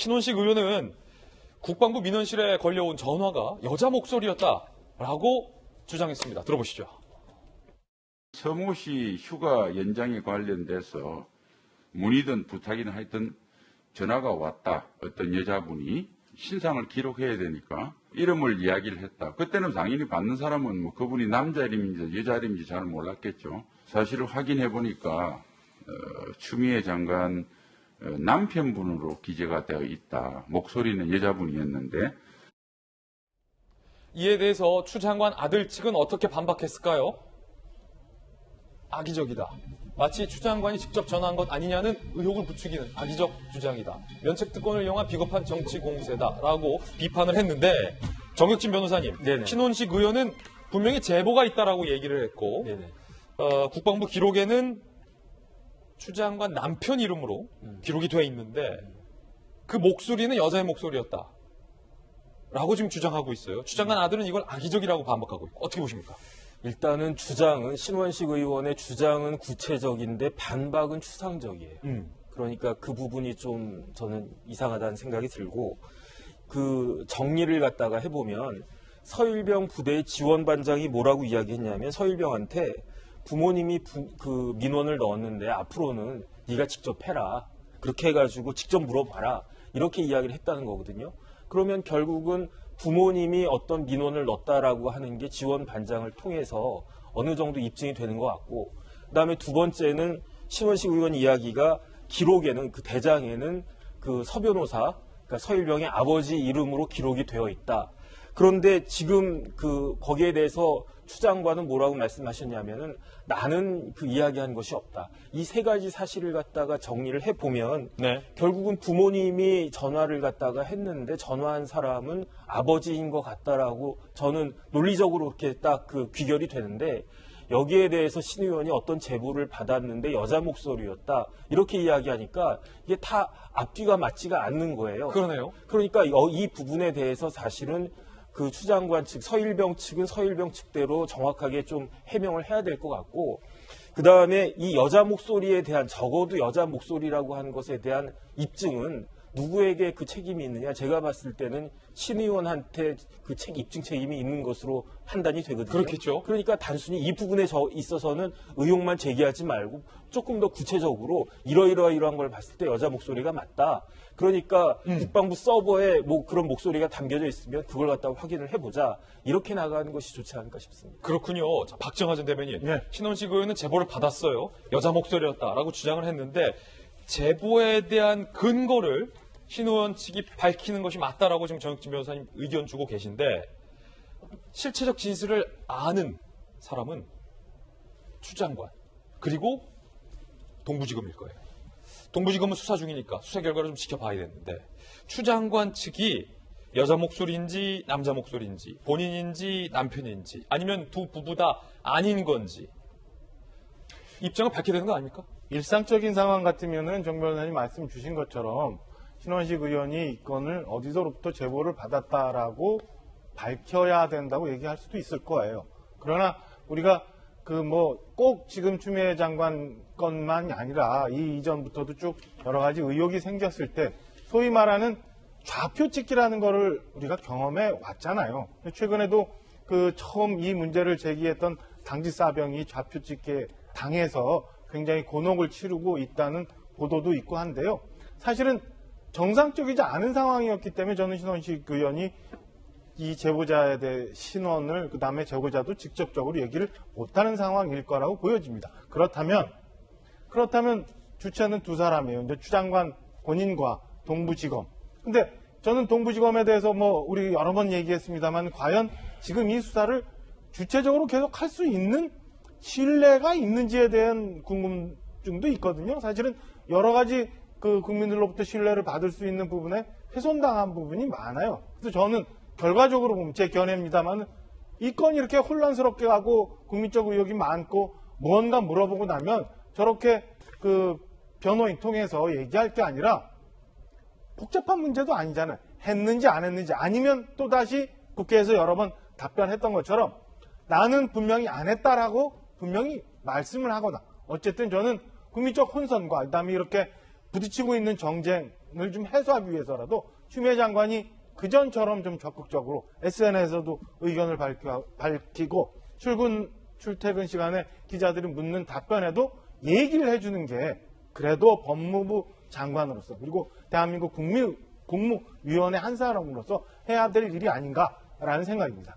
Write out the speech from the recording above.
신원식 의원은 국방부 민원실에 걸려온 전화가 여자 목소리였다라고 주장했습니다. 들어보시죠. 서모 씨 휴가 연장에 관련돼서 문의든 부탁이든 하여튼 전화가 왔다. 어떤 여자분이 신상을 기록해야 되니까 이름을 이야기를 했다. 그때는 당연히 받는 사람은 뭐 그분이 남자 이름인지 여자 이름인지 잘 몰랐겠죠. 사실을 확인해 보니까 추미애 장관 남편분으로 기재가 되어 있다. 목소리는 여자분이었는데. 이에 대해서 추 장관 아들 측은 어떻게 반박했을까요? 악의적이다. 마치 추 장관이 직접 전화한 것 아니냐는 의혹을 부추기는 악의적 주장이다. 면책특권을 이용한 비겁한 정치 공세다라고 비판을 했는데 정혁진 변호사님, 네네. 신원식 의원은 분명히 제보가 있다라고 얘기를 했고 국방부 기록에는 추 장관 남편 이름으로 기록이 돼 있는데 그 목소리는 여자의 목소리였다. 라고 지금 주장하고 있어요. 추 장관 아들은 이걸 악의적이라고 반박하고 있고 어떻게 보십니까? 일단은 주장은 신원식 의원의 주장은 구체적인데 반박은 추상적이에요. 그러니까 그 부분이 좀 저는 이상하다는 생각이 들고 그 정리를 갖다가 해보면 서일병 부대의 지원반장이 뭐라고 이야기했냐면 서일병한테 부모님이 그 민원을 넣었는데 앞으로는 네가 직접 해라. 그렇게 해가지고 직접 물어봐라. 이렇게 이야기를 했다는 거거든요. 그러면 결국은 부모님이 어떤 민원을 넣었다라고 하는 게 지원 반장을 통해서 어느 정도 입증이 되는 것 같고, 그다음에 두 번째는 신원식 의원 이야기가 기록에는 그 대장에는 그 서변호사, 그러니까 서일병의 아버지 이름으로 기록이 되어 있다. 그런데 지금 그 거기에 대해서 추 장관은 뭐라고 말씀하셨냐면은 나는 그 이야기한 것이 없다. 이 세 가지 사실을 갖다가 정리를 해보면 결국은 부모님이 전화를 갖다가 했는데 전화한 사람은 아버지인 것 같다라고 저는 논리적으로 그렇게 딱 그 귀결이 되는데 여기에 대해서 신 의원이 어떤 제보를 받았는데 여자 목소리였다. 이렇게 이야기하니까 이게 다 앞뒤가 맞지가 않는 거예요. 그러네요. 그러니까 이 부분에 대해서 사실은 그 추 장관 측, 서일병 측은 서일병 측대로 정확하게 좀 해명을 해야 될 것 같고, 그 다음에 이 여자 목소리에 대한, 적어도 여자 목소리라고 하는 것에 대한 입증은 누구에게 그 책임이 있느냐? 제가 봤을 때는 신 의원한테 그 입증 책임이 있는 것으로 판단이 되거든요. 그렇겠죠. 그러니까 단순히 이 부분에 있어서는 의혹만 제기하지 말고 조금 더 구체적으로 이러이러한 걸 봤을 때 여자 목소리가 맞다. 그러니까 국방부 서버에 뭐 그런 목소리가 담겨져 있으면 그걸 갖다가 확인을 해보자. 이렇게 나가는 것이 좋지 않을까 싶습니다. 그렇군요. 자, 박정하 전 대변인. 신원식 의원은 제보를 받았어요. 여자 목소리였다라고 주장을 했는데 제보에 대한 근거를 신 의원 측이 밝히는 것이 맞다라고 지금 정혁진 변호사님 의견 주고 계신데 실체적 진실을 아는 사람은 추 장관 그리고 동부지검일 거예요. 동부지검은 수사 중이니까 수사 결과를 좀 지켜봐야 되는데 추 장관 측이 여자 목소리인지 남자 목소리인지 본인인지 남편인지 아니면 두 부부 다 아닌 건지 입장을 밝혀야 되는 거 아닙니까? 일상적인 상황 같으면은 정 변호사님 말씀 주신 것처럼 신원식 의원이 이 건을 어디서로부터 제보를 받았다라고 밝혀야 된다고 얘기할 수도 있을 거예요. 그러나 우리가 꼭 지금 추미애 장관 건만이 아니라 이 이전부터도 쭉 여러 가지 의혹이 생겼을 때 소위 말하는 좌표 찍기라는 거를 우리가 경험해 왔잖아요. 최근에도 처음 이 문제를 제기했던 당직사병이 좌표 찍기에 당해서 굉장히 곤혹을 치르고 있다는 보도도 있고 한데요. 사실은 정상적이지 않은 상황이었기 때문에 저는 신원식 의원이 이 제보자에 대해 신원을 그다음에 제보자도 직접적으로 얘기를 못하는 상황일 거라고 보여집니다. 그렇다면 주체는 두 사람이에요. 이제 추 장관 본인과 동부지검. 근데 저는 동부지검에 대해서 우리 여러 번 얘기했습니다만 과연 지금 이 수사를 주체적으로 계속 할 수 있는 신뢰가 있는지에 대한 궁금증도 있거든요. 사실은 여러 가지 국민들로부터 신뢰를 받을 수 있는 부분에 훼손당한 부분이 많아요. 그래서 저는 결과적으로 보면 제 견해입니다만 이 건이 이렇게 혼란스럽게 가고 국민적 의혹이 많고 무언가 물어보고 나면 저렇게 변호인 통해서 얘기할 게 아니라 복잡한 문제도 아니잖아요. 했는지 안 했는지 아니면 또다시 국회에서 여러 번 답변했던 것처럼 나는 분명히 안 했다라고 분명히 말씀을 하거나 어쨌든 저는 국민적 혼선과 그다음에 이렇게 부딪히고 있는 정쟁 논란을 좀 해소하기 위해서라도 추미애 장관이 그전처럼 좀 적극적으로 SNS에서도 의견을 밝히고 출퇴근 시간에 기자들이 묻는 답변에도 얘기를 해주는 게 그래도 법무부 장관으로서 그리고 대한민국 국무위원회 한 사람으로서 해야 될 일이 아닌가라는 생각입니다.